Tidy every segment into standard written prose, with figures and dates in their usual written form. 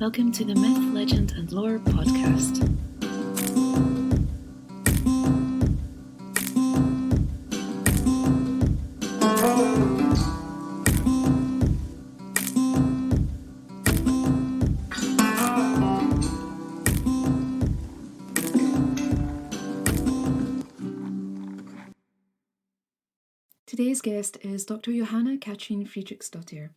Welcome to the Myth, Legend and Lore podcast. Today's guest is Dr Jóhanna Katrín Fridriksdóttir.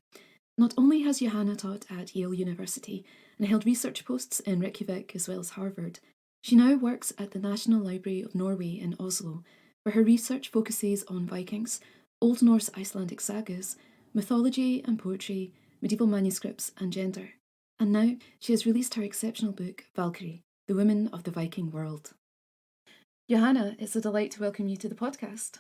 Not only has Jóhanna taught at Yale University and held research posts in Reykjavik as well as Harvard, she now works at the National Library of Norway in Oslo, where her research focuses on Vikings, Old Norse Icelandic sagas, mythology and poetry, medieval manuscripts and gender. And now she has released her exceptional book, Valkyrie, The Women of the Viking World. Jóhanna, it's a delight to welcome you to the podcast.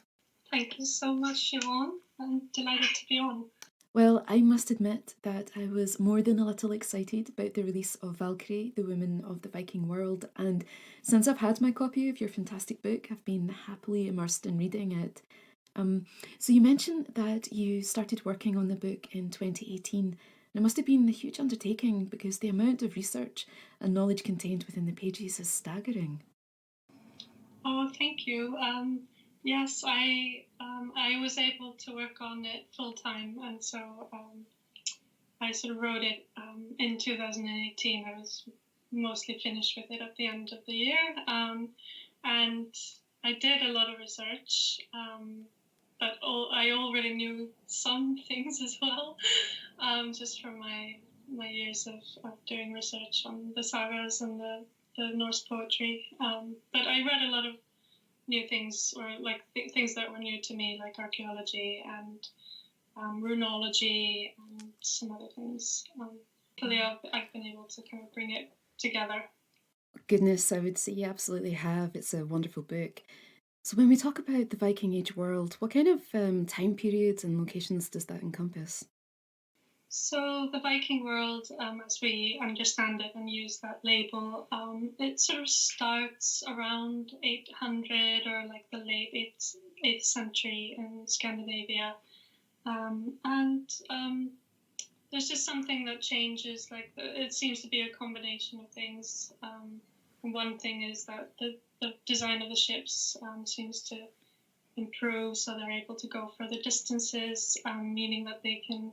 Thank you so much, Siobhan. I'm delighted to be on. Well, I must admit that I was more than a little excited about the release of Valkyrie, The Women of the Viking World, and since I've had my copy of your fantastic book, I've been happily immersed in reading it. So you mentioned that you started working on the book in 2018, and it must have been a huge undertaking because the amount of research and knowledge contained within the pages is staggering. Oh, thank you. Yes, I was able to work on it full time, and so I sort of wrote it in 2018. I was mostly finished with it at the end of the year, and I did a lot of research, but I already knew some things as well, just from my years of doing research on the sagas and the Norse poetry. But I read a lot of new things, or like things that were new to me, like archaeology and runology and some other things. So yeah, I've been able to kind of bring it together. Goodness, I would say you absolutely have. It's a wonderful book. So when we talk about the Viking Age world, what kind of time periods and locations does that encompass? So the Viking world, as we understand it and use that label, it sort of starts around 800 or like the late 8th century in Scandinavia. And there's just something that changes, like it seems to be a combination of things. One thing is that the design of the ships seems to improve, so they're able to go further distances, meaning that they can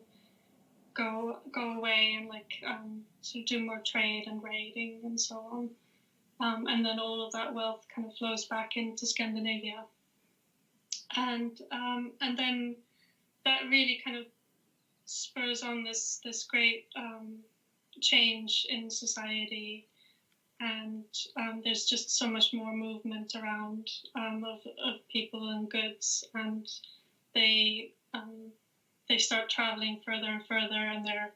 go away and sort of do more trade and raiding and so on. And then all of that wealth kind of flows back into Scandinavia. And then that really kind of spurs on this great change in society, and there's just so much more movement around of people and goods, and they start traveling further and further, and they're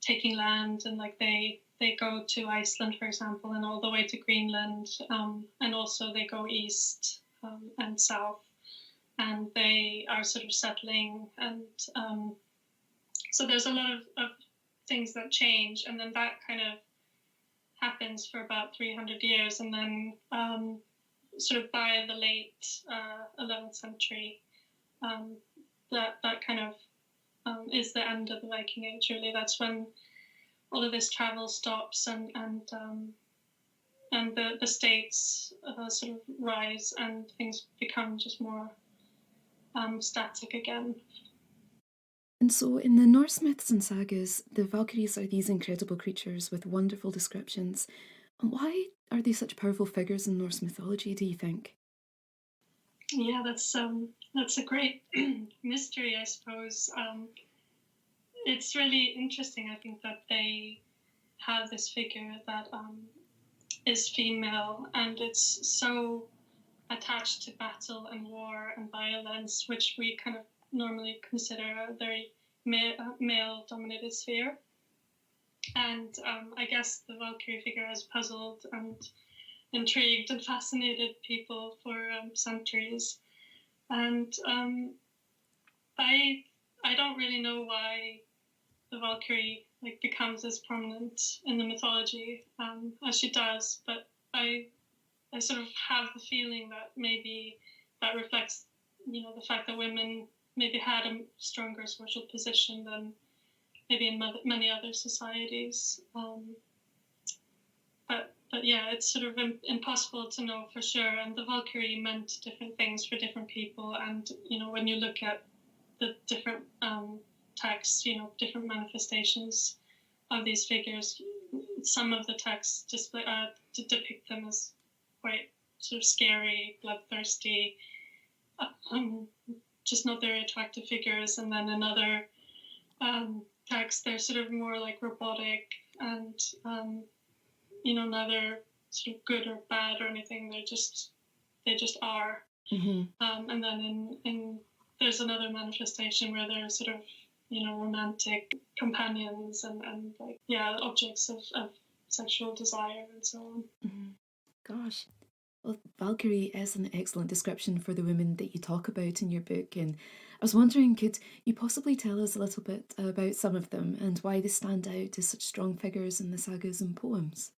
taking land, and like they go to Iceland, for example, and all the way to Greenland, and also they go east and south, and they are sort of settling, and so there's a lot of things that change, and then that kind of happens for about 300 years, and then sort of by the late 11th century, that kind of is the end of the Viking Age. Really, that's when all of this travel stops, and the states sort of rise, and things become just more static again. And so in the Norse myths and sagas, the Valkyries are these incredible creatures with wonderful descriptions. And why are they such powerful figures in Norse mythology, do you think? Yeah, that's a great mystery, I suppose. It's really interesting, I think, that they have this figure that is female, and it's so attached to battle and war and violence, which we kind of normally consider a very male-dominated sphere. And I guess the Valkyrie figure has puzzled and intrigued and fascinated people for centuries. And I don't really know why the Valkyrie becomes as prominent in the mythology as she does, but I sort of have the feeling that maybe that reflects, the fact that women maybe had a stronger social position than maybe in many other societies. But yeah, it's sort of impossible to know for sure. And the Valkyrie meant different things for different people. And, when you look at the different texts, different manifestations of these figures, some of the texts just to depict them as quite sort of scary, bloodthirsty, just not very attractive figures. And then in other texts, they're sort of more like robotic and, neither sort of good or bad or anything. They just are. Mm-hmm. And then in there's another manifestation where they're sort of, romantic companions and like, objects of sexual desire and so on. Mm-hmm. Gosh. Well, Valkyrie is an excellent description for the women that you talk about in your book, and I was wondering, could you possibly tell us a little bit about some of them and why they stand out as such strong figures in the sagas and poems?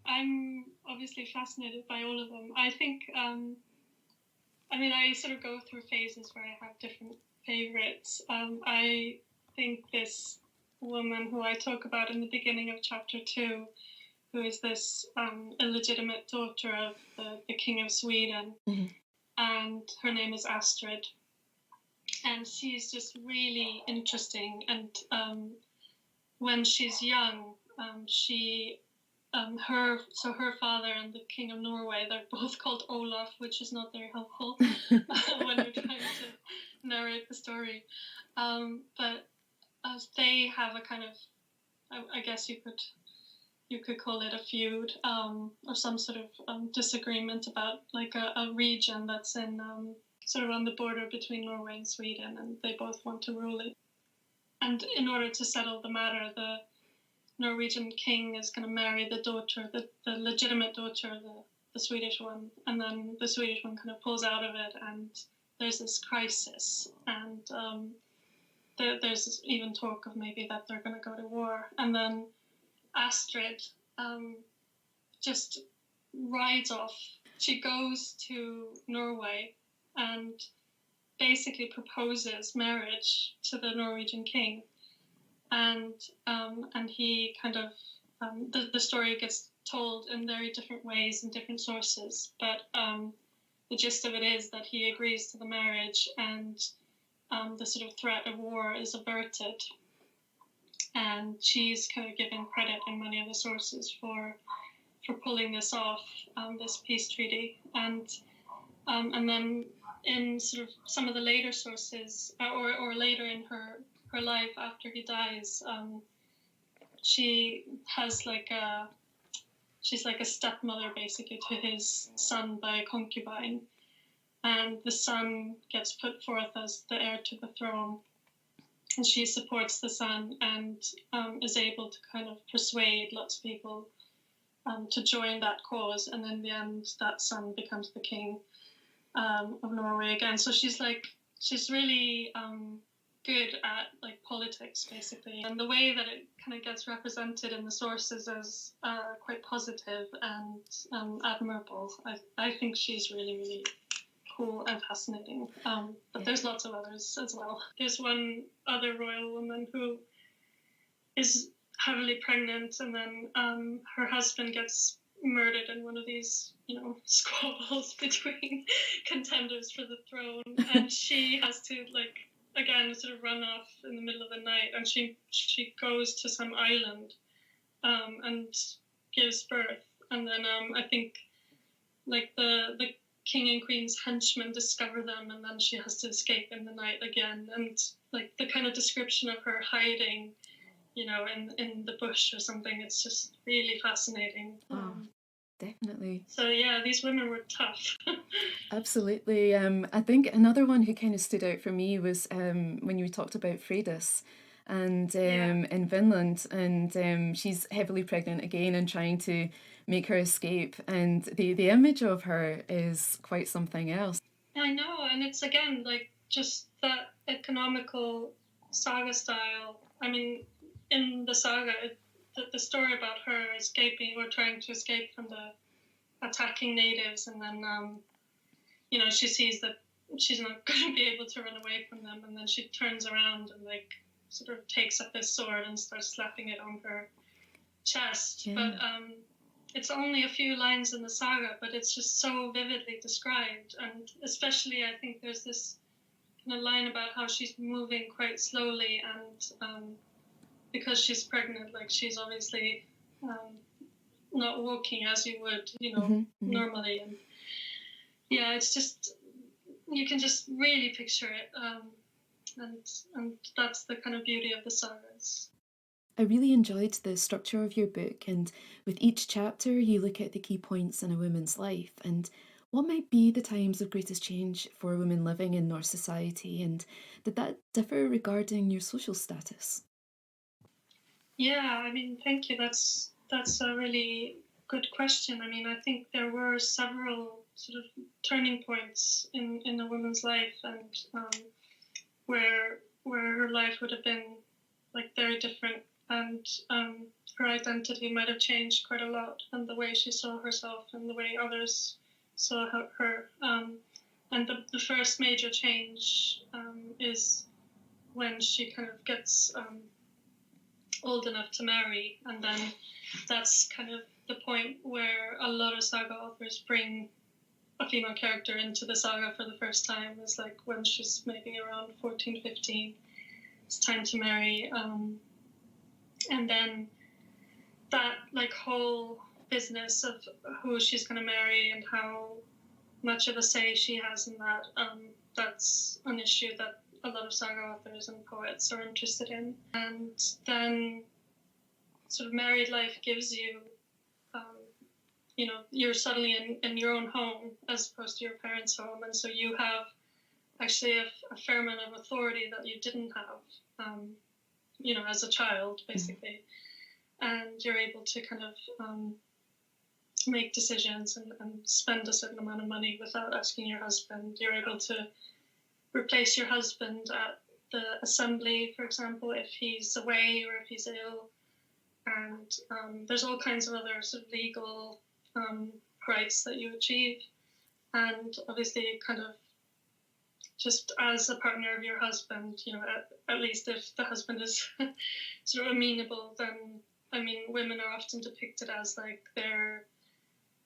I'm obviously fascinated by all of them. I think, I sort of go through phases where I have different favorites. I think this woman who I talk about in the beginning of chapter 2, who is this illegitimate daughter of the King of Sweden, mm-hmm. and her name is Astrid. And she's just really interesting. And when she's young, her father and the King of Norway, they're both called Olaf, which is not very helpful when you're trying to narrate the story. But they have a kind of, I guess you could call it a feud, or some sort of disagreement about like a region that's in sort of on the border between Norway and Sweden, and they both want to rule it. And in order to settle the matter, the Norwegian king is going to marry the legitimate daughter, the Swedish one, and then the Swedish one kind of pulls out of it, and there's this crisis, and there's even talk of maybe that they're going to go to war, and then Astrid just rides off. She goes to Norway and basically proposes marriage to the Norwegian king. And he kind of, the story gets told in very different ways in different sources, but the gist of it is that he agrees to the marriage, and the sort of threat of war is averted. And she's kind of given credit in many of the sources for pulling this off, this peace treaty. And then in sort of some of the later sources, or later in her life after he dies, she's like a stepmother basically to his son by a concubine, and the son gets put forth as the heir to the throne, and she supports the son and is able to kind of persuade lots of people to join that cause, and in the end that son becomes the king of Norway again. So she's really good at like politics basically, and the way that it kind of gets represented in the sources as quite positive and admirable. I think she's really, really cool and fascinating. But there's lots of others as well. There's one other royal woman who is heavily pregnant, and then her husband gets murdered in one of these, squabbles between contenders for the throne, and she has to again sort of run off in the middle of the night, and she goes to some island and gives birth, and then I think like the king and queen's henchmen discover them, and then she has to escape in the night again, and like the kind of description of her hiding, in the bush or something, it's just really fascinating. Definitely. So yeah, these women were tough. Absolutely. I think another one who kind of stood out for me was when you talked about Freydis, and in Finland, and she's heavily pregnant again and trying to make her escape, and the image of her is quite something else. I know, and it's again like just that economical saga style. I mean, in the saga, the story about her escaping or trying to escape from the attacking natives, and then she sees that she's not going to be able to run away from them, and then she turns around and like sort of takes up his sword and starts slapping it on her chest. Yeah. But it's only a few lines in the saga, but it's just so vividly described. And especially, I think there's this kind of line about how she's moving quite slowly, and because she's pregnant, like she's obviously not walking as you would, normally. And yeah, it's just, you can just really picture it. And that's the kind of beauty of the sagas. I really enjoyed the structure of your book, and with each chapter you look at the key points in a woman's life and what might be the times of greatest change for women living in Norse society, and did that differ regarding your social status? Yeah, I mean, thank you. That's a really good question. I mean, I think there were several sort of turning points in a woman's life, and where her life would have been like very different, and her identity might have changed quite a lot, and the way she saw herself and the way others saw her. And the first major change is when she kind of gets old enough to marry, and then that's kind of the point where a lot of saga authors bring a female character into the saga for the first time, is like when she's maybe around 14, 15. It's time to marry. And then that like whole business of who she's going to marry and how much of a say she has in that, that's an issue that a lot of saga authors and poets are interested in. And then sort of married life gives you, you're suddenly in your own home as opposed to your parents' home. And so you have actually a fair amount of authority that you didn't have, as a child, basically. And you're able to kind of make decisions and spend a certain amount of money without asking your husband. You're able to replace your husband at the assembly, for example, if he's away or if he's ill. And there's all kinds of other sort of legal rights that you achieve. And obviously kind of just as a partner of your husband, at least if the husband is sort of amenable, then, I mean, women are often depicted as like their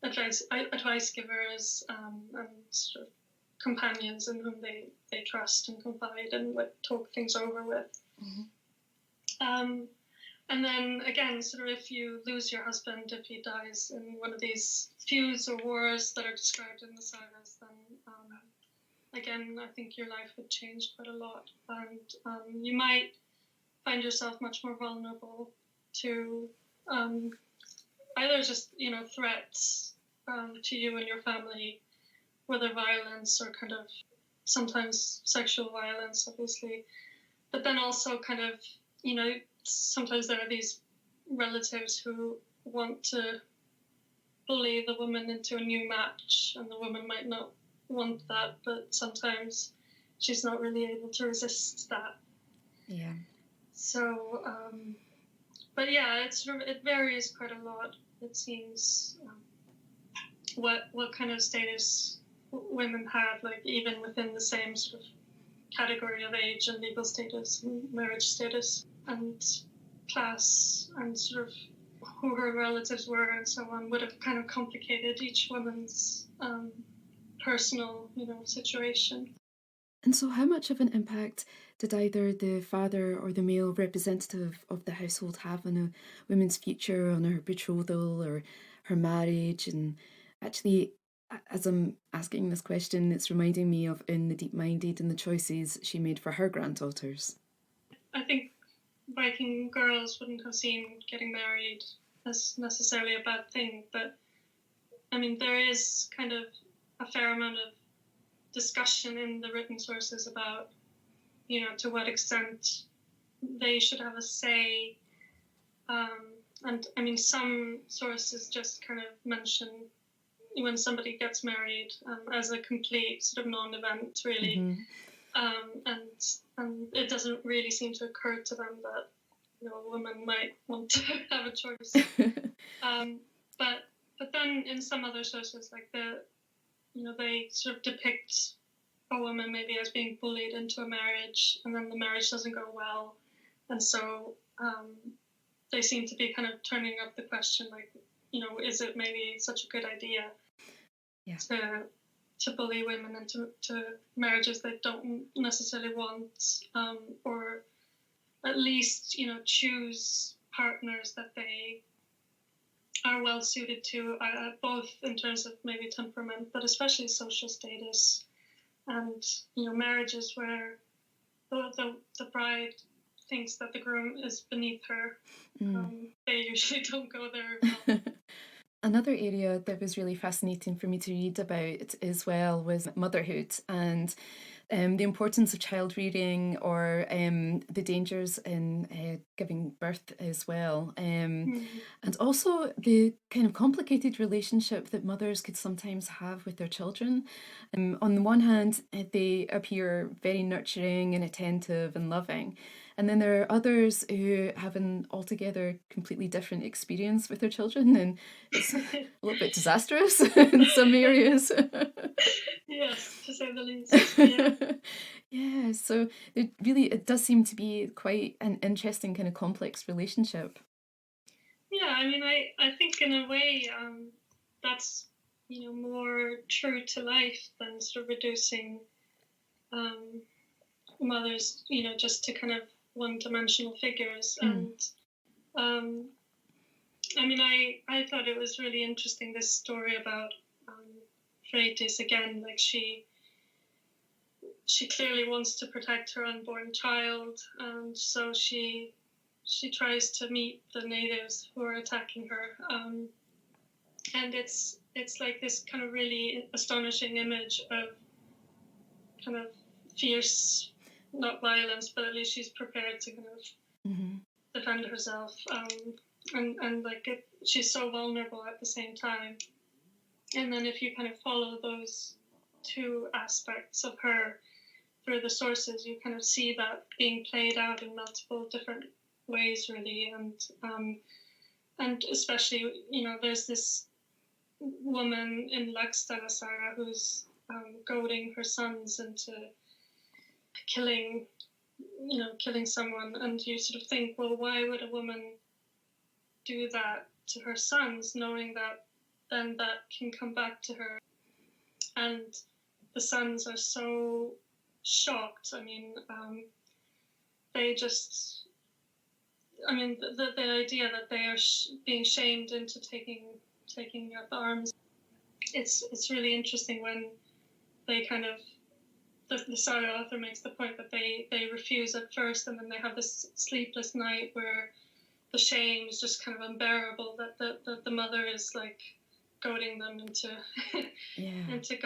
advice givers, and sort of companions in whom they trust and confide and like talk things over with. And then again, sort of if you lose your husband, if he dies in one of these feuds or wars that are described in the sagas, then again, I think your life would change quite a lot. And you might find yourself much more vulnerable to either just, threats to you and your family, whether violence or kind of sometimes sexual violence, obviously. But then also kind of, sometimes there are these relatives who want to bully the woman into a new match, and the woman might not want that, but sometimes she's not really able to resist that. Yeah. So, but yeah, it varies quite a lot. It seems what kind of status women had, like even within the same sort of category of age and legal status and marriage status and class and sort of who her relatives were and so on, would have kind of complicated each woman's personal, situation. And so, how much of an impact did either the father or the male representative of the household have on a woman's future, on her betrothal or her marriage? And actually, as I'm asking this question, it's reminding me of in The Deep-Minded and the choices she made for her granddaughters. I think Viking girls wouldn't have seen getting married as necessarily a bad thing, but I mean, there is kind of a fair amount of discussion in the written sources about, to what extent they should have a say. And I mean, some sources just kind of mention when somebody gets married as a complete sort of non-event, really. And it doesn't really seem to occur to them that, a woman might want to have a choice. But then in some other sources, like they sort of depict a woman maybe as being bullied into a marriage, and then the marriage doesn't go well, And so they seem to be kind of turning up the question, like, is it maybe such a good idea to bully women into marriages they don't necessarily want, or at least, choose partners that they are well suited to, both in terms of maybe temperament, but especially social status, and marriages where the bride thinks that the groom is beneath her. They usually don't go there. Well. Another area that was really fascinating for me to read about as well was motherhood and the importance of child rearing, or the dangers in giving birth as well. And also the kind of complicated relationship that mothers could sometimes have with their children. On the one hand, they appear very nurturing and attentive and loving. And then there are others who have an altogether completely different experience with their children, and it's a little bit disastrous in some areas. Yes, to say the least. Yeah. Yeah, so it does seem to be quite an interesting kind of complex relationship. Yeah, I mean, I think in a way that's more true to life than sort of reducing mothers, just to kind of one-dimensional figures. And I mean, I thought it was really interesting, this story about Freydis again. Like, she clearly wants to protect her unborn child, and so she tries to meet the natives who are attacking her. And it's like this kind of really astonishing image of kind of fierce, not violence, but at least she's prepared to kind of defend herself. And like she's so vulnerable at the same time. And then if you kind of follow those two aspects of her through the sources, you kind of see that being played out in multiple different ways, really. And especially, there's this woman in Laxdala saga who's goading her sons into killing someone, and you sort of think, well, why would a woman do that to her sons, knowing that then that can come back to her? And the sons are so shocked. I mean, they just, I mean, the idea that they are being shamed into taking up arms. It's really interesting when they kind of, the saga author makes the point that they refuse at first, and then they have this sleepless night where the shame is just kind of unbearable, that the mother is like goading them into into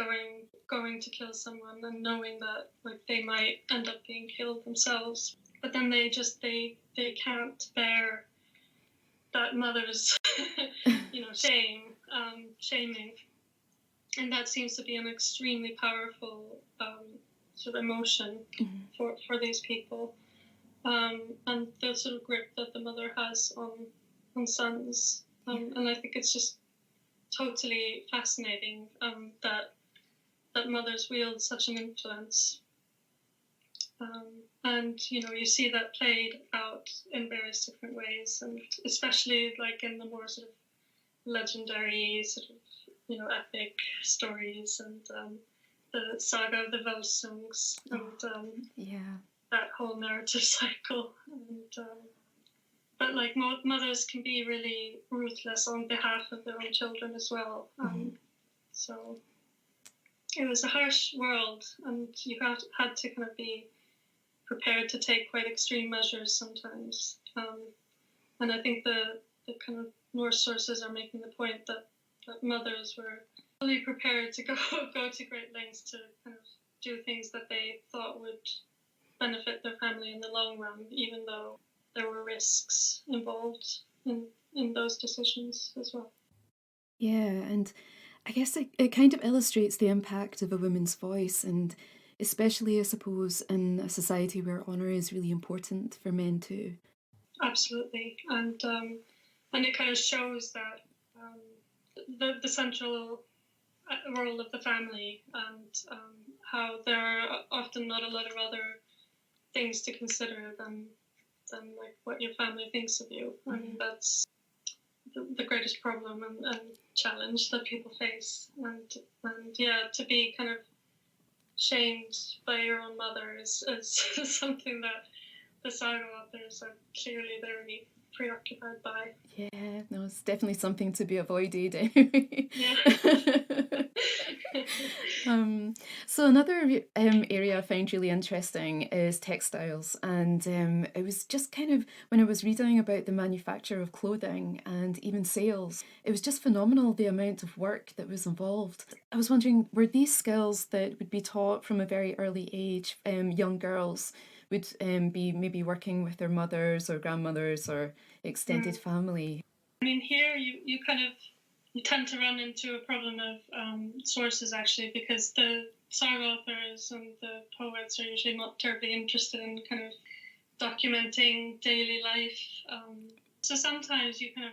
going to kill someone, and knowing that like they might end up being killed themselves. But then they can't bear that mother's shaming, and that seems to be an extremely powerful sort of emotion for these people, and the sort of grip that the mother has on sons, and I think it's just totally fascinating that mothers wield such an influence, and you see that played out in various different ways, and especially like in the more sort of legendary sort of epic stories, and the saga of the Volsungs, and that whole narrative cycle. And but like mothers can be really ruthless on behalf of their own children as well. So it was a harsh world, and you had to kind of be prepared to take quite extreme measures sometimes. And I think the kind of Norse sources are making the point that mothers were fully prepared to go to great lengths to kind of do things that they thought would benefit their family in the long run, even though there were risks involved in those decisions as well. Yeah, and I guess it kind of illustrates the impact of a woman's voice, and especially, I suppose, in a society where honour is really important for men too. Absolutely, and it kind of shows that the central role of the family, and how there are often not a lot of other things to consider than than like what your family thinks of you. I mean, that's the greatest problem and challenge that people face. And yeah, to be kind of shamed by your own mother is something that the saga authors are clearly very preoccupied by. Yeah, no, it's definitely something to be avoided anyway. Yeah. So another area I find really interesting is textiles, and it was just kind of when I was reading about the manufacture of clothing and even sales, it was just phenomenal the amount of work that was involved. I was wondering, were these skills that would be taught from a very early age? Young girls would be maybe working with their mothers or grandmothers or extended family. I mean, here you kind of you tend to run into a problem of sources, actually, because the saga authors and the poets are usually not terribly interested in kind of documenting daily life. So sometimes you kind of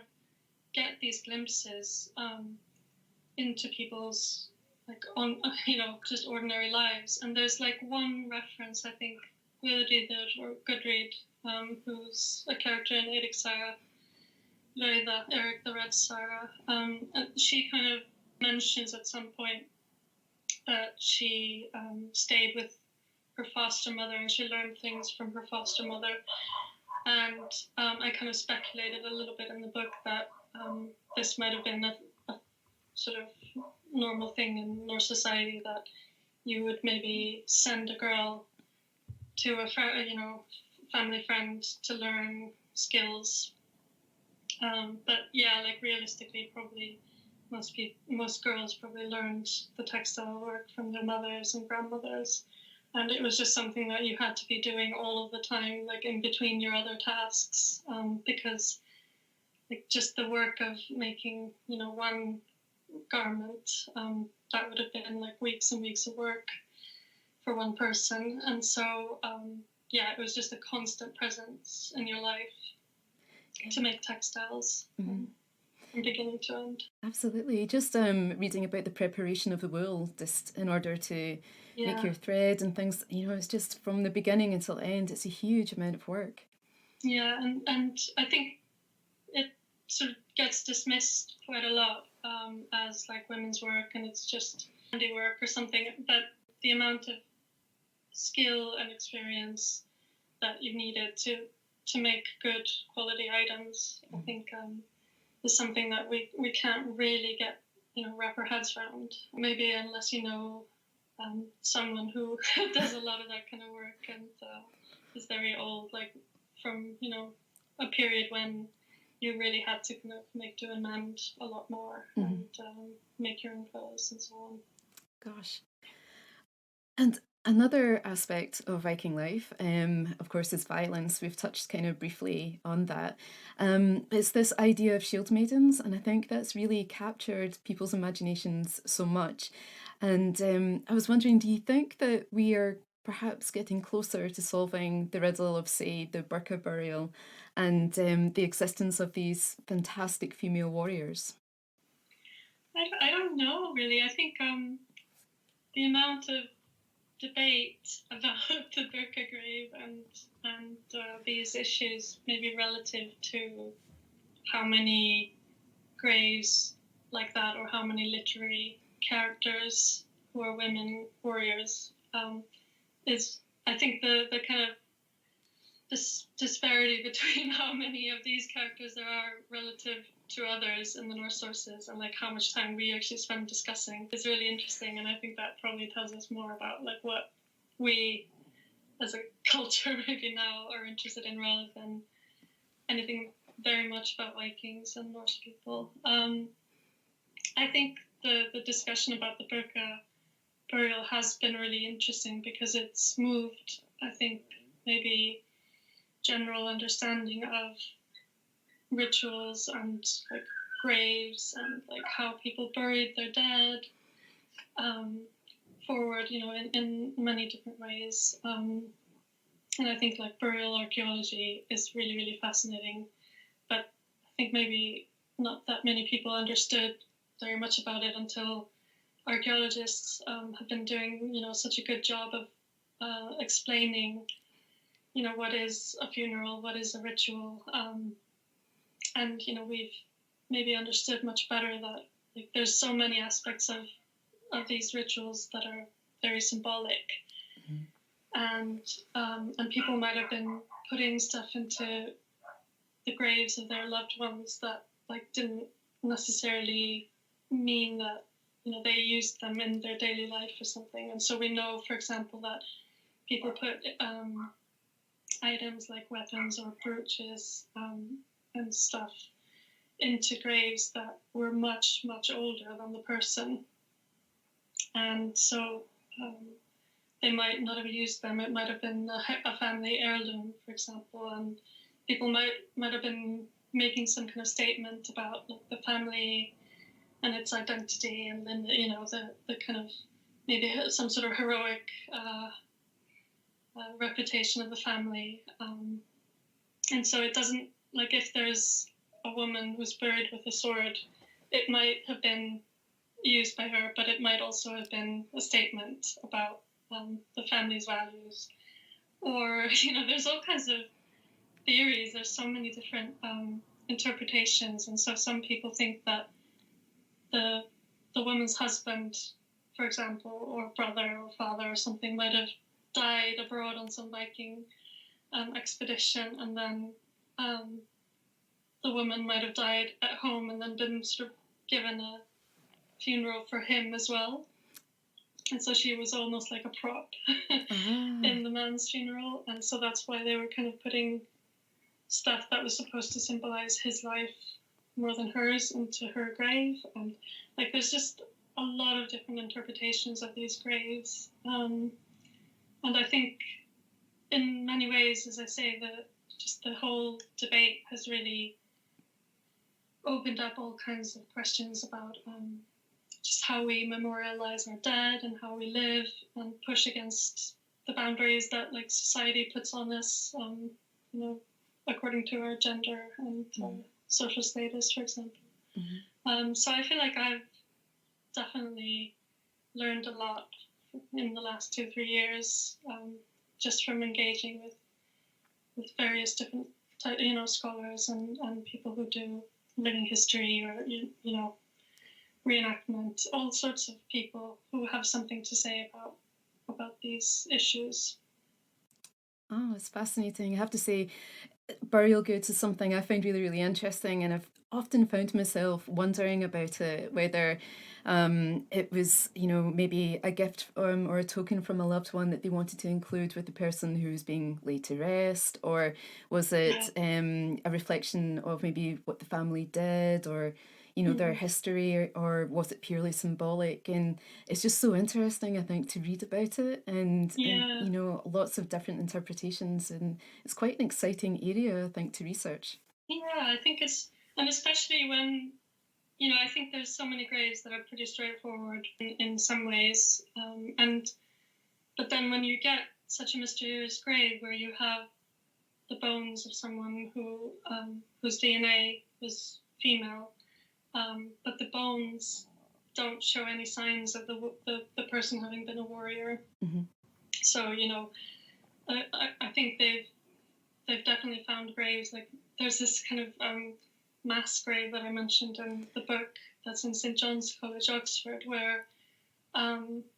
get these glimpses into people's like on just ordinary lives. And there's like one reference, I think, Gudrid, who's a character in Eric Saga, Eric the Red Saga. And she kind of mentions at some point that she stayed with her foster mother and she learned things from her foster mother. And I kind of speculated a little bit in the book that this might have been a sort of normal thing in Norse society, that you would maybe send a girl to a family friend to learn skills. But yeah, like realistically, probably most girls probably learned the textile work from their mothers and grandmothers, and it was just something that you had to be doing all of the time, like in between your other tasks, because like just the work of making one garment, that would have been like weeks and weeks of work for one person. And so yeah, it was just a constant presence in your life to make textiles from beginning to end. Absolutely. Just reading about the preparation of the wool, just in order to make your thread and things, it's just from the beginning until the end, it's a huge amount of work. Yeah, and I think it sort of gets dismissed quite a lot as like women's work, and it's just handiwork or something. But the amount of skill and experience that you needed to make good quality items, I think, is something that we can't really get wrap our heads around. Maybe unless someone who does a lot of that kind of work and is very old, like from a period when you really had to kind of make do and mend a lot more and make your own clothes and so on. Gosh. And another aspect of Viking life, of course, is violence. We've touched kind of briefly on that. It's this idea of shield maidens, and I think that's really captured people's imaginations so much. And I was wondering, do you think that we are perhaps getting closer to solving the riddle of, say, the burqa burial and the existence of these fantastic female warriors? I don't know, really. I think the amount of debate about the burqa grave and these issues, maybe relative to how many graves like that or how many literary characters who are women warriors, is, I think, the kind of this disparity between how many of these characters there are relative to others in the Norse sources and like how much time we actually spend discussing is really interesting. And I think that probably tells us more about like what we as a culture maybe now are interested in, rather than anything very much about Vikings and Norse people. I think the discussion about the burqa burial has been really interesting because it's moved, I think, maybe general understanding of rituals and like graves and like how people buried their dead forward, in many different ways. And I think like burial archaeology is really, really fascinating, but I think maybe not that many people understood very much about it until archaeologists have been doing, such a good job of explaining what is a funeral, what is a ritual, and we've maybe understood much better that like there's so many aspects of these rituals that are very symbolic, and people might have been putting stuff into the graves of their loved ones that like didn't necessarily mean that they used them in their daily life or something. And so we know, for example, that people put items like weapons or brooches and stuff into graves that were much, much older than the person. And so they might not have used them. It might have been a family heirloom, for example, and people might have been making some kind of statement about like, the family and its identity, and then the kind of maybe some sort of heroic reputation of the family, and so it doesn't, like, if there's a woman who's buried with a sword, it might have been used by her, but it might also have been a statement about the family's values. Or there's all kinds of theories. There's so many different interpretations, and so some people think that the woman's husband, for example, or brother or father or something, might have died abroad on some Viking expedition, and then the woman might have died at home and then been sort of given a funeral for him as well. And so she was almost like a prop in the man's funeral. And so that's why they were kind of putting stuff that was supposed to symbolize his life more than hers into her grave. And like there's just a lot of different interpretations of these graves. And I think in many ways, as I say, the whole debate has really opened up all kinds of questions about just how we memorialize our dead and how we live and push against the boundaries that like society puts on us, according to our gender and social status, for example. So I feel like I've definitely learned a lot in the last 2-3 years, just from engaging with various different scholars and people who do living history or reenactment, all sorts of people who have something to say about these issues. Oh, it's fascinating. I have to say, burial goods is something I find really, really interesting, and I've often found myself wondering about it, whether it was, maybe a gift or a token from a loved one that they wanted to include with the person who's being laid to rest, or was it a reflection of maybe what the family did, or their history, or was it purely symbolic? And it's just so interesting, I think, to read about it, and lots of different interpretations, and it's quite an exciting area, I think, to research. Yeah, I think and especially when I think there's so many graves that are pretty straightforward in some ways, but then when you get such a mysterious grave where you have the bones of someone whose DNA was female, but the bones don't show any signs of the person having been a warrior. So I think they've definitely found graves. Like there's this kind of mass grave that I mentioned in the book that's in St John's College, Oxford, where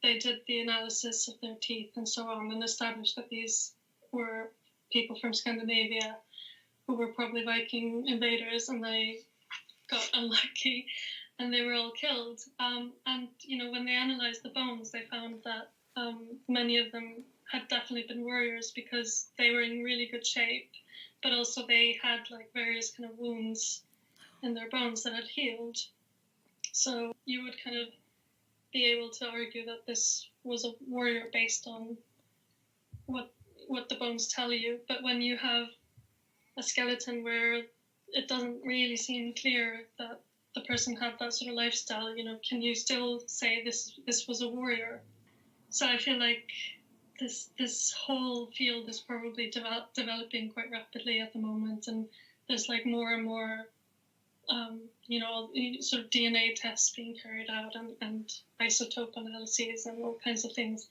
they did the analysis of their teeth and so on, and established that these were people from Scandinavia who were probably Viking invaders, and they got unlucky and they were all killed. And when they analysed the bones, they found that many of them had definitely been warriors because they were in really good shape, but also they had like various kind of wounds in their bones that had healed. So you would kind of be able to argue that this was a warrior based on what the bones tell you. But when you have a skeleton where it doesn't really seem clear that the person had that sort of lifestyle, can you still say this was a warrior? So I feel like this whole field is probably developing quite rapidly at the moment, and there's like more and more sort of DNA tests being carried out, and isotope analyses and all kinds of things.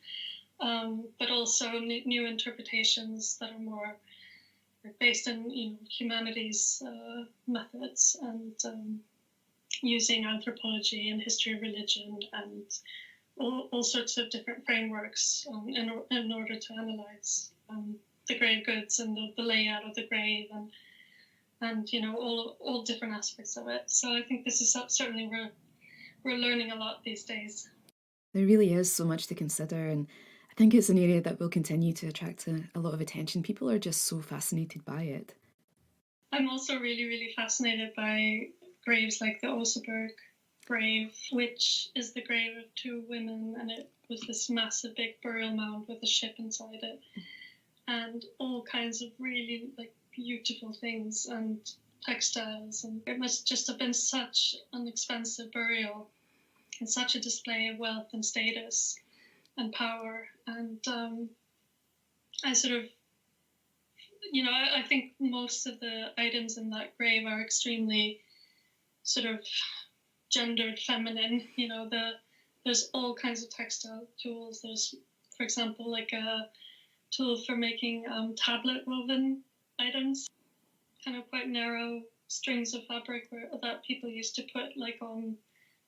but also new interpretations that are more based in humanities methods and using anthropology and history of religion and all sorts of different frameworks in order to analyze the grave goods and the layout of the grave and all different aspects of it. So I think this is certainly we're learning a lot these days. There really is so much to consider, and I think it's an area that will continue to attract a lot of attention. People are just so fascinated by it. I'm also really, really fascinated by graves like the Oseberg grave, which is the grave of two women, and it was this massive big burial mound with a ship inside it, and all kinds of really beautiful things and textiles, and it must just have been such an expensive burial and such a display of wealth and status and power. And I sort of, I think most of the items in that grave are extremely sort of gendered feminine. There's all kinds of textile tools. There's, for example, like a tool for making tablet woven items, kind of quite narrow strings of fabric that people used to put on,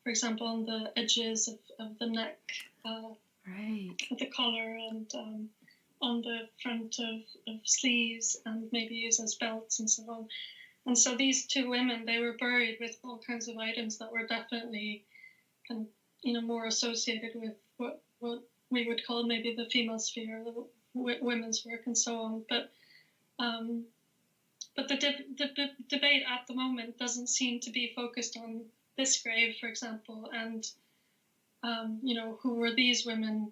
for example, on the edges of the neck, right, of the collar, and on the front of sleeves, and maybe use as belts and so on. And so these two women, they were buried with all kinds of items that were definitely kind of, more associated with what we would call maybe the female sphere, the women's work and so on. But the debate at the moment doesn't seem to be focused on this grave, for example, and who were these women?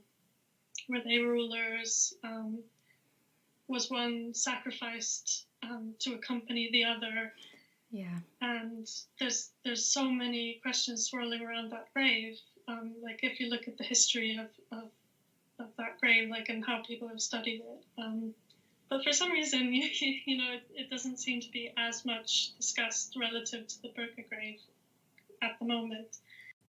Were they rulers? Was one sacrificed to accompany the other? Yeah. And there's so many questions swirling around that grave. If you look at the history of that grave, and how people have studied it. But for some reason, it doesn't seem to be as much discussed relative to the Burka grave at the moment.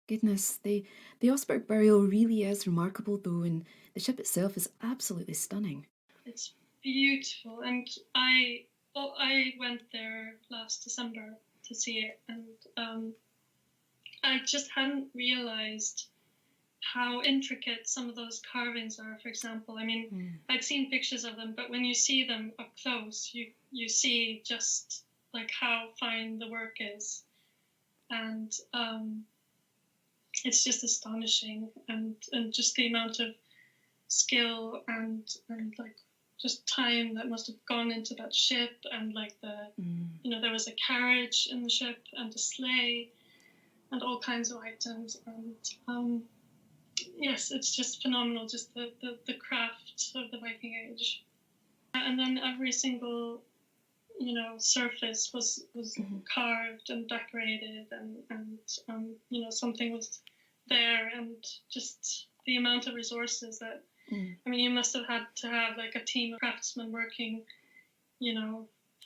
Goodness, the Oseberg burial really is remarkable, though, and the ship itself is absolutely stunning. It's beautiful, and I went there last December to see it, and I just hadn't realized how intricate some of those carvings are. For example, I mean, I'd seen pictures of them, but when you see them up close, you see just how fine the work is, and it's just astonishing, and just the amount of skill and just time that must have gone into that ship, and there was a carriage in the ship and a sleigh and all kinds of items, and yes, it's just phenomenal, just the craft of the Viking Age. And then every single surface was carved and decorated, and something was there, and just the amount of resources that I mean, you must have had to have a team of craftsmen working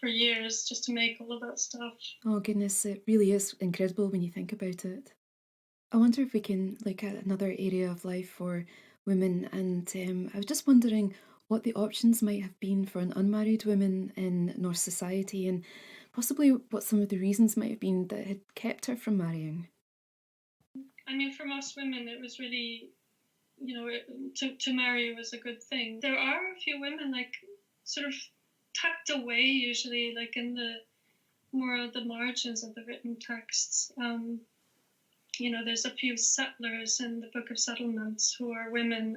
for years just to make all of that stuff. Oh goodness, it really is incredible when you think about it. I wonder if we can look at another area of life for women, and I was just wondering what the options might have been for an unmarried woman in Norse society, and possibly what some of the reasons might have been that had kept her from marrying. I mean, for most women, it was really, to marry was a good thing. There are a few women sort of tucked away, usually in the more of the margins of the written texts. There's a few settlers in the Book of Settlements who are women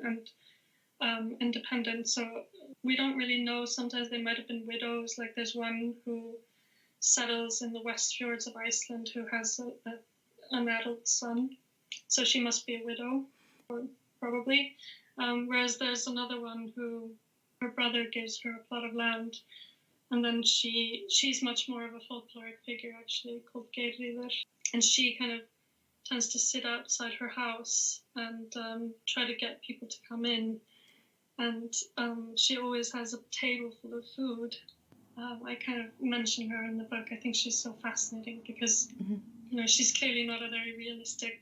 and independent, so we don't really know. Sometimes they might have been widows. There's one who settles in the West Fjords of Iceland who has an adult son, so she must be a widow, probably. Whereas there's another one who her brother gives her a plot of land, and then she's much more of a folkloric figure, actually, called Geirríður, and she kind of tends to sit outside her house and try to get people to come in, and she always has a table full of food. I kind of mention her in the book. I think she's so fascinating because she's clearly not a very realistic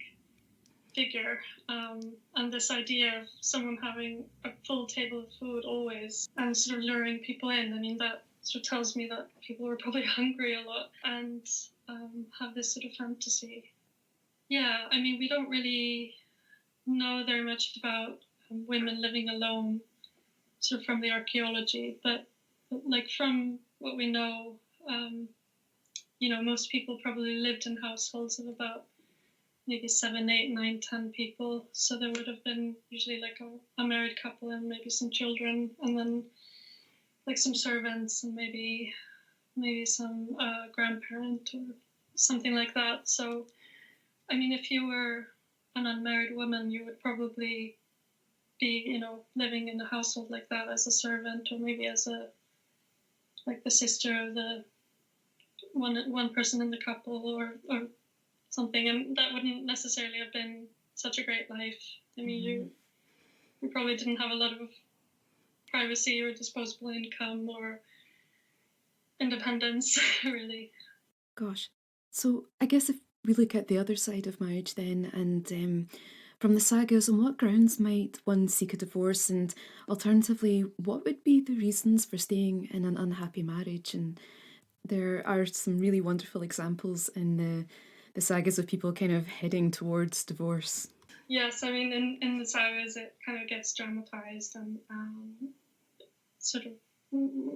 figure. And this idea of someone having a full table of food always and sort of luring people in, I mean, that sort of tells me that people were probably hungry a lot and have this sort of fantasy. Yeah, I mean, we don't really know very much about women living alone, sort of from the archaeology, but like from what we know, most people probably lived in households of about maybe 7, 8, 9, 10 people. So there would have been usually like a married couple and maybe some children, and then like some servants and maybe some grandparent or something like that. So, I mean, if you were an unmarried woman, you would probably be, living in a household like that as a servant, or maybe as like the sister of the one person in the couple, or something, and that wouldn't necessarily have been such a great life. I mean, you probably didn't have a lot of privacy or disposable income or independence, really. Gosh. So I guess if we look at the other side of marriage then, and from the sagas, on what grounds might one seek a divorce, and alternatively, what would be the reasons for staying in an unhappy marriage? And there are some really wonderful examples in the sagas of people kind of heading towards divorce. Yes, I mean, in the sagas, it kind of gets dramatized and sort of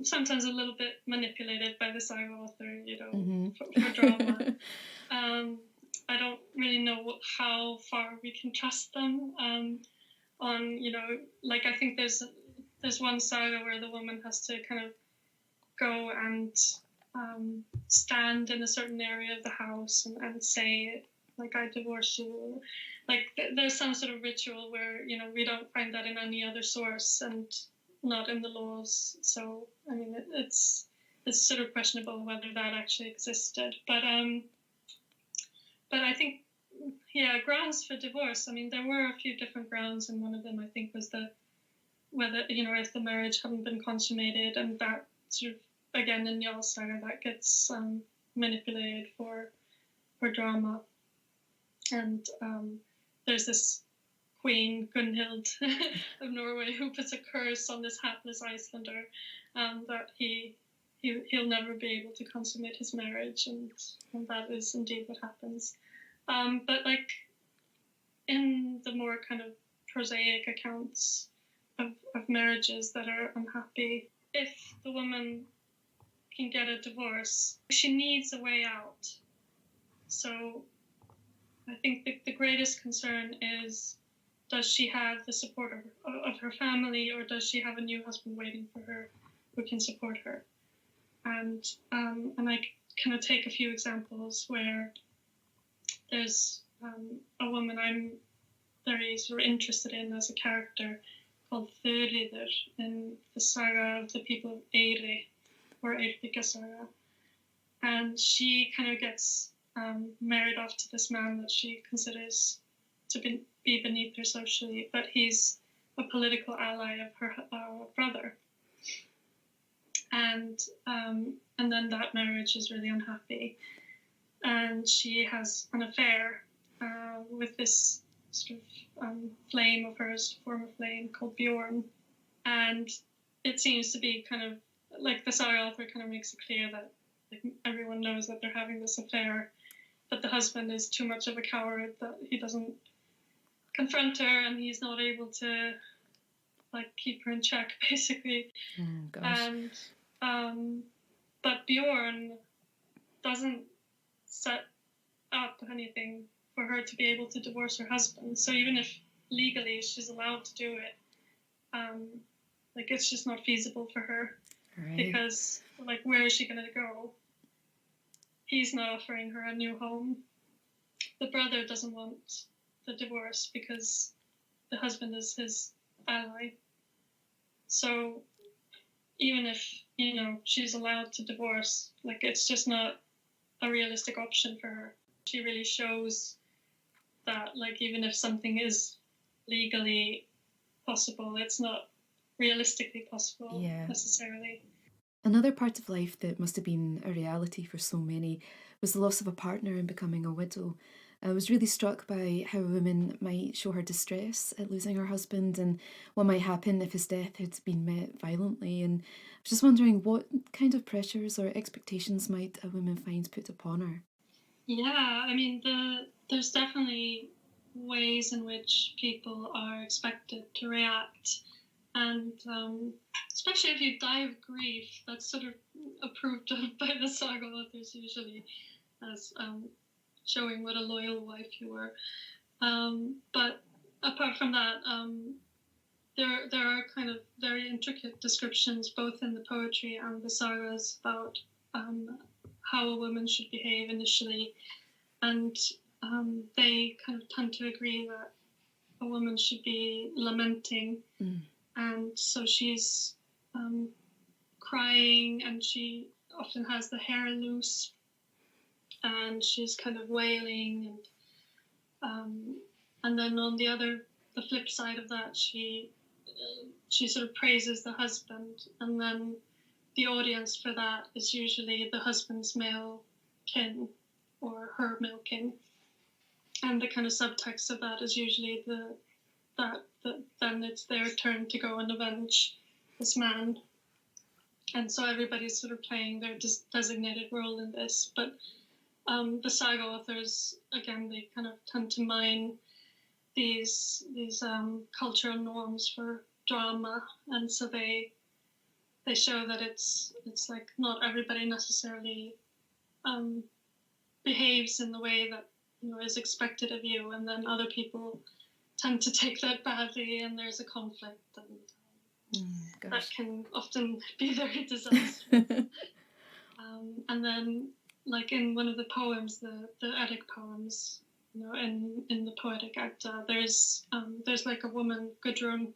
sometimes a little bit manipulated by the saga author, for drama. I don't really know how far we can trust them on, like I think there's one saga where the woman has to kind of go and stand in a certain area of the house and say, like, I divorce you. Like, there's some sort of ritual where, we don't find that in any other source and not in the laws. So, I mean, it's sort of questionable whether that actually existed. But I think, yeah, grounds for divorce. I mean, there were a few different grounds, and one of them I think was whether, if the marriage hadn't been consummated, and that sort of, again, in Jarl's saga, that gets manipulated for drama. And there's this queen, Gunhild of Norway, who puts a curse on this hapless Icelander that he'll never be able to consummate his marriage, and that is indeed what happens. But like in the more kind of prosaic accounts of marriages that are unhappy, if the woman can get a divorce, she needs a way out. So I think the greatest concern is, does she have the support of her family, or does she have a new husband waiting for her who can support her? And I kind of take a few examples where there's a woman I'm very sort of interested in as a character called Þuríður in the saga of the people of Eyri, or Eyrbyggja saga. And she kind of gets married off to this man that she considers to be beneath her socially, but he's a political ally of her brother. And then that marriage is really unhappy. And she has an affair with this sort of flame of hers, former flame, called Bjorn. And it seems to be kind of like the saga author kind of makes it clear that like everyone knows that they're having this affair, but the husband is too much of a coward that he doesn't confront her, and he's not able to like keep her in check, basically. Oh, gosh. And but Bjorn doesn't set up anything for her to be able to divorce her husband. So even if legally she's allowed to do it, like it's just not feasible for her. Right. Because like, where is she going to go? He's not offering her a new home. The brother doesn't want the divorce because the husband is his ally. So even if, she's allowed to divorce, like it's just not a realistic option for her. She really shows that like even if something is legally possible, it's not realistically possible necessarily. Another part of life that must have been a reality for so many was the loss of a partner and becoming a widow. I was really struck by how a woman might show her distress at losing her husband and what might happen if his death had been met violently. And I was just wondering what kind of pressures or expectations might a woman find put upon her? Yeah, I mean, there's definitely ways in which people are expected to react, and especially if you die of grief, that's sort of approved of by the saga authors usually as showing what a loyal wife you were. But apart from that, there are kind of very intricate descriptions both in the poetry and the sagas about um, how a woman should behave initially, and they kind of tend to agree that a woman should be lamenting, and so she's crying, and she often has the hair loose, and she's kind of wailing, and then on the flip side of that, she sort of praises the husband, and then the audience for that is usually the husband's male kin or her male kin, and the kind of subtext of that is usually that then it's their turn to go and avenge this man, and so everybody's sort of playing their designated role in this. But the saga authors, again, they kind of tend to mine these cultural norms for drama, and so they show that it's like not everybody necessarily behaves in the way that is expected of you, and then other people tend to take that badly, and there's a conflict, and that can often be very disastrous. And then, like in one of the poems, the Eddic poems, in the Poetic Edda, there's like a woman, Gudrun,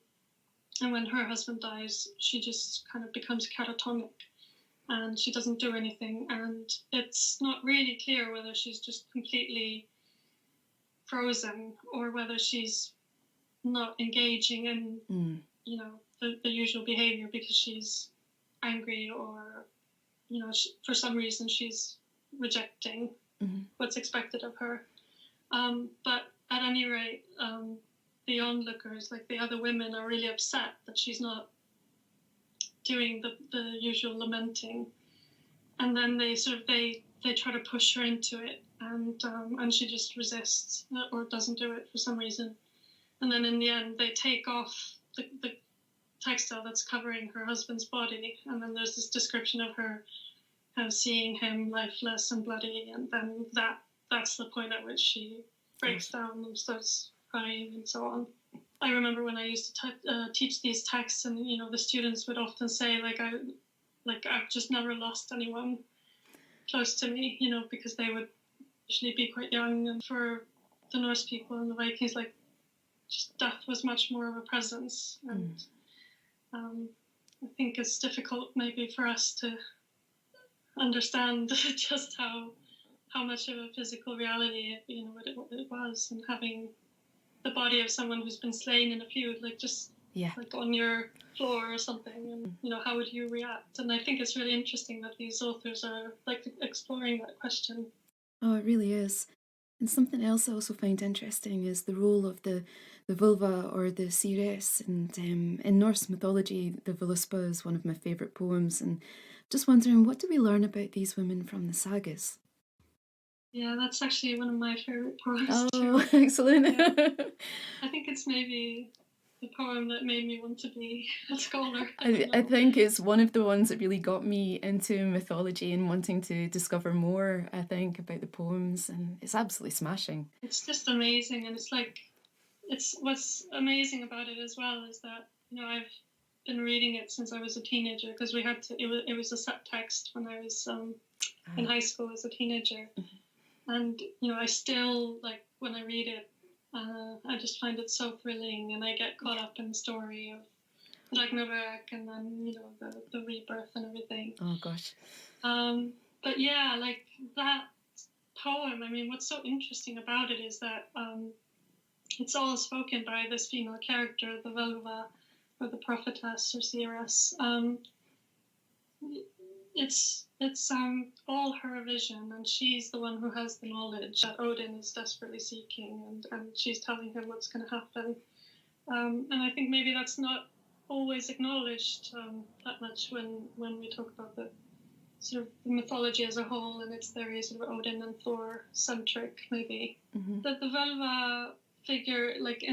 and when her husband dies, she just kind of becomes catatonic, and she doesn't do anything, and it's not really clear whether she's just completely frozen or whether she's not engaging in the usual behavior because she's angry, or for some reason she's rejecting what's expected of her. But at any rate, the onlookers, like the other women, are really upset that she's not doing the usual lamenting, and then they try to push her into it, and she just resists or doesn't do it for some reason, and then in the end they take off the textile that's covering her husband's body, and then there's this description of her kind of seeing him lifeless and bloody, and then that's the point at which she breaks down and starts crying and so on. I remember when I used to teach these texts, and the students would often say, I've just never lost anyone close to me, because they would usually be quite young, and for the Norse people and the Vikings, like, just death was much more of a presence, and I think it's difficult maybe for us to understand just how much of a physical reality it was, and having the body of someone who's been slain in a feud, like on your floor or something, and how would you react? And I think it's really interesting that these authors are like exploring that question. Oh, it really is. And something else I also find interesting is the role of the vulva or the seeress. And in Norse mythology, the Völuspá is one of my favourite poems. And just wondering, what do we learn about these women from the sagas? Yeah, that's actually one of my favourite poems too. Oh, excellent. Yeah. I think it's maybe the poem that made me want to be a scholar. I think it's one of the ones that really got me into mythology and wanting to discover more, I think, about the poems, and it's absolutely smashing. It's just amazing, and it's what's amazing about it as well is that I've been reading it since I was a teenager, because we had to. It was a set text when I was in high school as a teenager, and I still, like, when I read it, I just find it so thrilling, and I get caught up in the story of Ragnarök, and then the rebirth and everything. Oh gosh. But yeah, like that poem. I mean, what's so interesting about it is that it's all spoken by this female character, the Völva, or the prophetess or seeress. It's it's all her vision, and she's the one who has the knowledge that Odin is desperately seeking, and she's telling him what's going to happen. And I think maybe that's not always acknowledged that much when we talk about the sort of the mythology as a whole, and it's very sort of Odin and Thor centric, maybe. That the Velva figure, like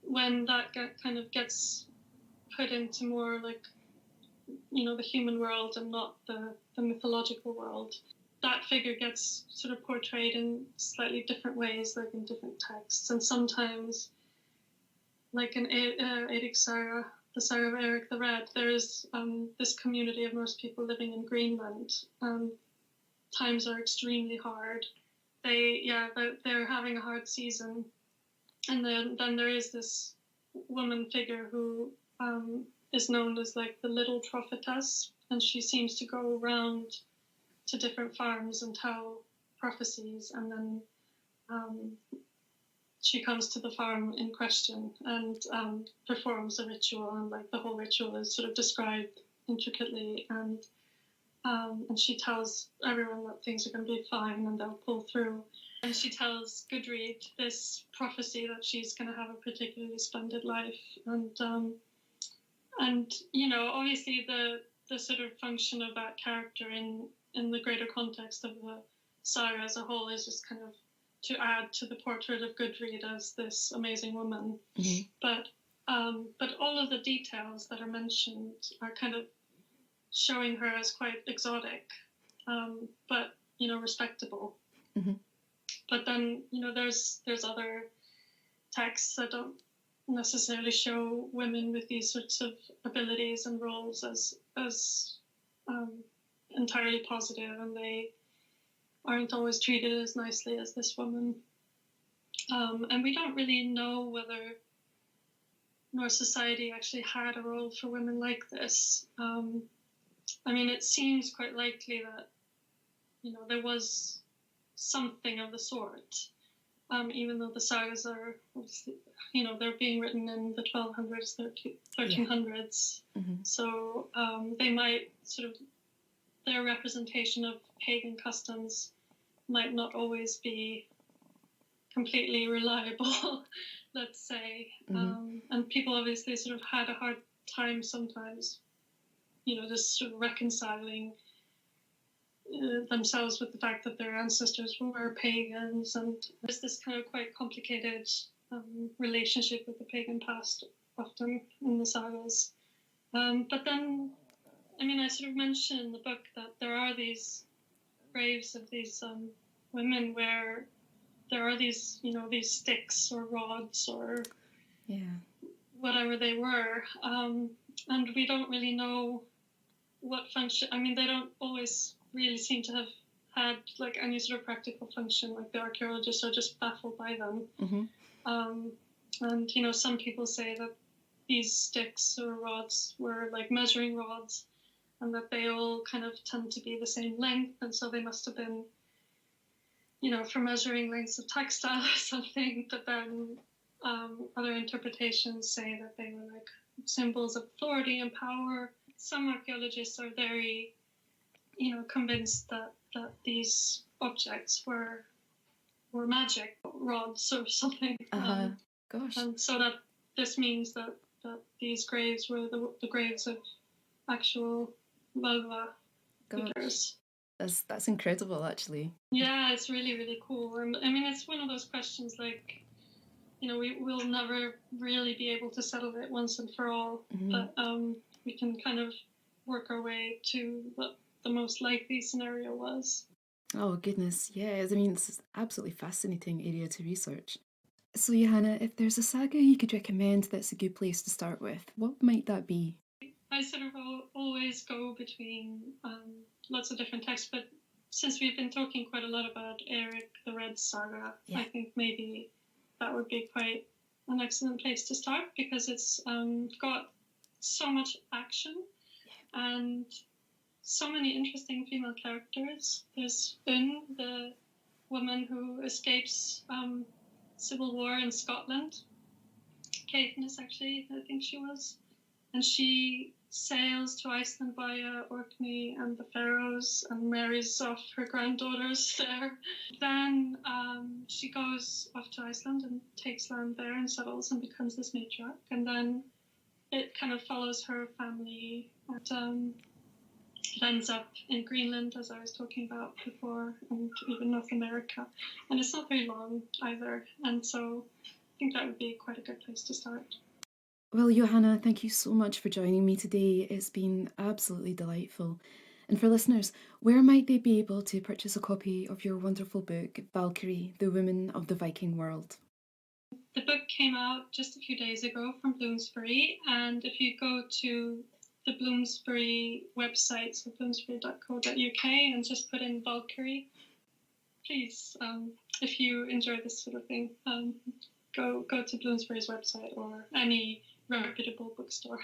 when that kind of gets put into more like, the human world and not the mythological world, that figure gets sort of portrayed in slightly different ways, like in different texts. And sometimes, like in Eric's saga, the saga of Eric the Red, there is this community of Norse people living in Greenland. Times are extremely hard. They're having a hard season. And then there is this woman figure who is known as like the Little Prophetess, and she seems to go around to different farms and tell prophecies, and then she comes to the farm in question and performs a ritual, and like the whole ritual is sort of described intricately, and she tells everyone that things are going to be fine and they'll pull through. And she tells Gudrid this prophecy that she's going to have a particularly splendid life. And obviously the sort of function of that character in the greater context of the saga as a whole is just kind of to add to the portrait of Gudrid as this amazing woman. But all of the details that are mentioned are kind of showing her as quite exotic, but respectable. But then there's other texts that don't necessarily show women with these sorts of abilities and roles as entirely positive, and they aren't always treated as nicely as this woman. And we don't really know whether Norse society actually had a role for women like this. I mean, it seems quite likely that there was something of the sort, even though the sagas are, they're being written in the 1200s, 1300s. So they might sort of, their representation of pagan customs might not always be completely reliable, let's say. And people obviously sort of had a hard time sometimes, just sort of reconciling themselves with the fact that their ancestors were pagans, and there's this kind of quite complicated relationship with the pagan past often in the sagas. But then, I mean, I sort of mentioned in the book that there are these graves of these women where there are these, these sticks or rods or whatever they were, and we don't really know what function. I mean, they don't always really seem to have had like any sort of practical function. Like the archaeologists are just baffled by them. And some people say that these sticks or rods were like measuring rods, and that they all kind of tend to be the same length, and so they must have been, for measuring lengths of textile or something. But then other interpretations say that they were like symbols of authority and power. Some archaeologists are very, convinced that these objects were magic rods or something. Gosh. And so that this means that these graves were the graves of actual Velva figures. That's incredible, actually. Yeah, it's really, really cool. And I mean, it's one of those questions like, we'll never really be able to settle it once and for all. But we can kind of work our way to what the most likely scenario was. Oh, goodness, yeah. I mean, it's an absolutely fascinating area to research. So, Jóhanna, if there's a saga you could recommend that's a good place to start with, what might that be? I sort of always go between lots of different texts, but since we've been talking quite a lot about Eric the Red saga, I think maybe that would be quite an excellent place to start, because it's got so much action and so many interesting female characters. There's Unn, the woman who escapes civil war in Scotland. Caithness, actually, I think she was. And she sails to Iceland via Orkney and the Faroes and marries off her granddaughters there. Then she goes off to Iceland and takes land there and settles and becomes this matriarch. And then it kind of follows her family, and it ends up in Greenland, as I was talking about before, and even North America. And it's not very long either. And so I think that would be quite a good place to start. Well, Johanna, thank you so much for joining me today. It's been absolutely delightful. And for listeners, where might they be able to purchase a copy of your wonderful book, Valkyrie, the Women of the Viking World? The book came out just a few days ago from Bloomsbury, and if you go to the Bloomsbury website, so bloomsbury.co.uk, and just put in Valkyrie, please, if you enjoy this sort of thing, go to Bloomsbury's website or any reputable bookstore.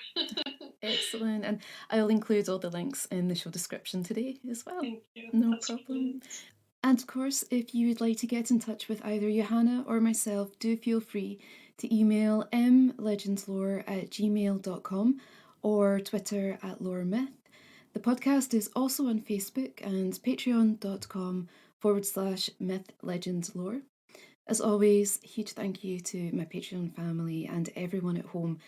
Excellent. And I'll include all the links in the show description today as well. Thank you. No That's problem. brilliant. And of course, if you would like to get in touch with either Johanna or myself, do feel free to email mlegendslore@gmail.com or Twitter @loremyth. The podcast is also on Facebook and patreon.com/mythlegendslore. As always, huge thank you to my Patreon family and everyone at home.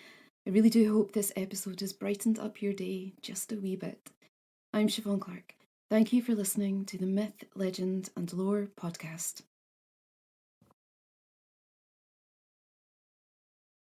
I really do hope this episode has brightened up your day just a wee bit. I'm Siobhan Clark. Thank you for listening to the Myth, Legend and Lore podcast.